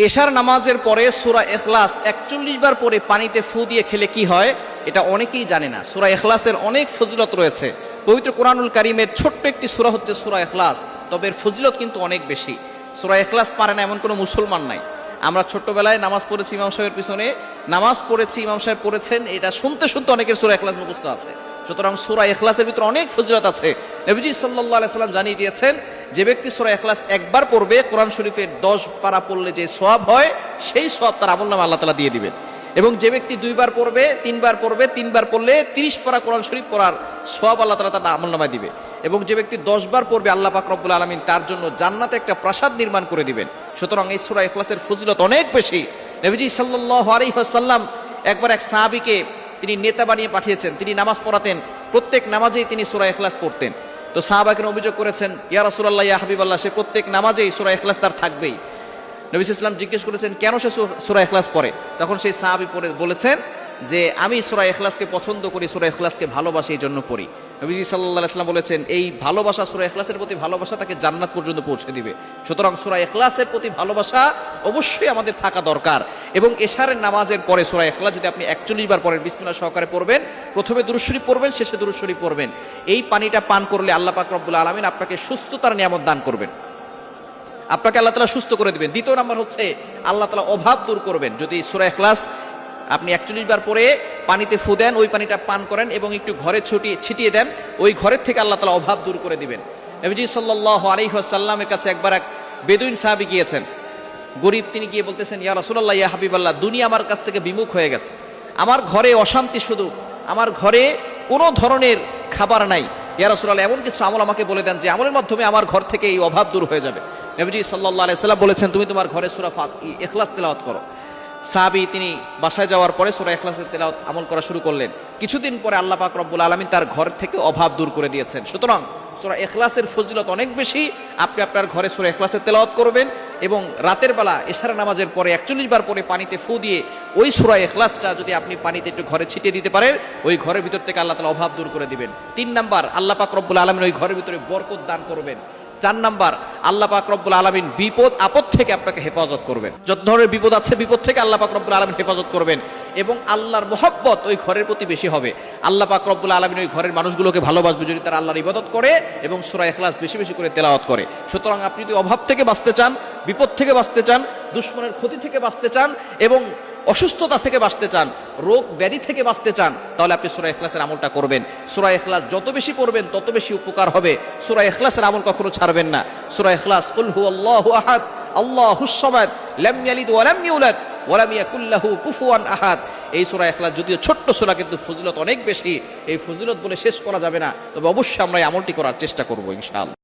এশার নামাজের পরে সূরা ইখলাস ৪১ বার পরে পানিতে ফু দিয়ে খেলে কি হয়, এটা অনেকেই জানে না। সূরা ইখলাসের অনেক ফজিলত রয়েছে। পবিত্র কোরআনুল কারীমের ছোট্ট একটি সূরা হচ্ছে সূরা ইখলাস, তবে এর ফজিলত কিন্তু অনেক বেশি। সূরা ইখলাস পারে না এমন কোনো মুসলমান নাই। আমরা ছোট্টবেলায় নামাজ পড়েছি ইমাম সাহেবের পিছনে, নামাজ পড়েছি ইমাম সাহেব পড়েছেন, এটা শুনতে শুনতে অনেকের সূরা ইখলাস মুখস্থ আছে। সুতরাং সূরা ইখলাসের ভিতরে অনেক ফজিলত আছে। নবীজি সাল্লাল্লাহু আলাইহি সাল্লাম জানিয়ে দিয়েছেন, যে ব্যক্তি সূরা ইখলাস একবার পড়বে, কোরআন শরীফের 10 পারা পড়লে যে সওয়াব হয়, সেই সওয়াব তার আমলনামায় আল্লাহ তাআলা দিয়ে দিবেন। এবং যে ব্যক্তি 2 বার পড়বে, 3 বার পড়বে, 3 বার পড়লে 30 পারা কোরআন শরীফ পড়ার সওয়াব আল্লাহ তাআলা তার আমলনামায় দিবে। এবং যে ব্যক্তি 10 বার পড়বে, আল্লাহ পাক রব্বুল আলামিন তার জন্য জান্নাতে একটা প্রাসাদ নির্মাণ করে দিবেন। সুতরাং এই সূরা ইখলাসের ফজিলত অনেক বেশি। নবীজি সাল্লাল্লাহু আলাইহি ওয়াসাল্লাম একবার এক সাহাবীকে তিনি নেতা বানিয়ে পাঠিয়েছেন, তিনি নামাজ পড়াতেন, প্রত্যেক নামাজেই তিনি সূরা ইখলাস পড়তেন। তো সাহাবাকে অভিযোগ করেছেন, ইয়া রাসূলুল্লাহ, ইয়া হাবিবাল্লাহ, সে প্রত্যেক নামাজেই সূরা ইখলাস তার থাকবেই। নবী সাল্লাল্লাহু আলাইহি ওয়াসাল্লাম জিজ্ঞেস করেছেন, কেন সে সূরা ইখলাস পড়ে? তখন সেই সাহাবী বলেছেন যে, আমি সূরা ইখলাসকে পছন্দ করি, সূরা ইখলাসকে ভালোবাসি, এই জন্য পড়ি। নবীজি সাল্লাল্লাহু আলাইহি ওয়াসাল্লাম বলেছেন, এই ভালোবাসা, সূরা ইখলাসের প্রতি ভালোবাসা তাকে জান্নাত পর্যন্ত পৌঁছে দিবে। সুতরাং সূরা ইখলাসের প্রতি ভালোবাসা অবশ্যই আমাদের থাকা দরকার। এবং এশারের নামাজের পরে সূরা ইখলাস যদি আপনি ৪১ বার পড়েন, বিসমিল্লাহ সহকারে পড়বেন, প্রথমে দুরূদ শরীফ পড়বেন, শেষে দুরূদ শরীফ পড়বেন, এই পানিটা পান করলে আল্লাহ পাক রব্বুল আলামিন আপনাকে সুস্থতার নিয়ামত দান করবেন, আপনাকে আল্লাহ তাআলা সুস্থ করে দিবেন। দ্বিতীয় নাম্বার হচ্ছে, আল্লাহ তাআলা অভাব দূর করবেন। যদি সূরা ইখলাস আপনি ৪১ বার পরে পানিতে ফু দেন, ওই পানিটা পান করেন এবং একটু ঘরে ছিটিয়ে দেন, ওই ঘরের থেকে আল্লাহ তাআলা অভাব দূর করে দিবেন। নবীজি সাল্লাল্লাহু আলাইহি ওয়াসাল্লামের কাছে একবার এক বেদুইন সাহাবী গিয়েছেন, গরীব। তিনি গিয়ে বলতেছেন, ইয়া রাসূলুল্লাহ, ইয়া হাবিবাল্লাহ, দুনিয়া আমার কাছ থেকে বিমুখ হয়ে গেছে, আমার ঘরে অশান্তি শুধু, আমার ঘরে কোনো ধরনের খাবার নাই। ইয়া রাসূলুল্লাহ, এমন কিছু আমল আমাকে বলে দেন যে আমলের মাধ্যমে আমার ঘর থেকে এই অভাব দূর হয়ে যাবে। নবীজি সাল্লাল্লাহু আলাইহি ওয়াসাল্লাম বলেছেন, তুমি তোমার ঘরে সূরা ইখলাস তেলাওয়াত করো। সাহাবী তিনি বাসায় যাওয়ার পরে সূরা ইখলাসের তেলাওয়াত আমল করা শুরু করলেন। কিছুদিন পরে আল্লাহ পাক রব্বুল আলামিন তার ঘর থেকে অভাব দূর করে দিয়েছেন। সুতরাং সূরা ইখলাসের ফজিলত অনেক বেশি। আপনি আপনার ঘরে সূরা ইখলাসের তেলাওয়াত করবেন এবং রাতের বেলা এশার নামাজের পরে ৪১ বার পরে পানিতে ফু দিয়ে ওই সূরা ইখলাসটা যদি আপনি পানিতে একটু ঘরে ছিটিয়ে দিতে পারেন, ওই ঘরের ভিতর থেকে আল্লাহ তাআলা অভাব দূর করে দিবেন। ৩ নাম্বার, আল্লাহ পাক রব্বুল আলামিন ওই ঘরের ভিতরে বরকত দান করবেন। ৪ নাম্বার, আল্লাহ পাক রব্বুল আলামিন বিপদ আপদ থেকে আপনাকে হেফাজত করবেন। যত ধরনের বিপদ আছে, বিপদ থেকে আল্লাহ পাক রব্বুল আলামিন হেফাজত করবেন এবং আল্লাহর মহব্বত ওই ঘরের প্রতি বেশি হবে। আল্লাহ পাক রব্বুল আলামিন ওই ঘরের মানুষগুলোকে ভালোবাসবে যদি তারা আল্লাহর ইবাদত করে এবং সূরা ইখলাস বেশি বেশি করে তেলাওয়াত করে। সুতরাং আপনি যদি অভাব থেকে বাঁচতে চান, বিপদ থেকে বাঁচতে চান, দুশমনের ক্ষতি থেকে বাঁচতে চান এবং অসুস্থতা থেকে বাঁচতে চান, রোগ ব্যাধি থেকে বাঁচতে চান, তাহলে আপনি সূরা ইখলাসের আমলটা করবেন। সূরা ইখলাস যত বেশি পড়বেন তত বেশি উপকার হবে। সূরা ইখলাসের আমল কখনো ছাড়বেন না। সূরা ইখলাস, কুল হুয়াল্লাহু আহাদ, আল্লাহুস সামাদ, লাম ইয়ালিদ ওয়া লাম ইউলাদ ওয়া লাম ইয়াকুল লাহু কুফুয়ান আহাদ। এই সূরা ইখলাস যদিও ছোট্ট সূরা, কিন্তু ফজিলত অনেক বেশি। এই ফজিলত বলে শেষ করা যাবে না, তবে অবশ্যই আমরা এই আমলটি করার চেষ্টা করব ইনশাআল্লাহ।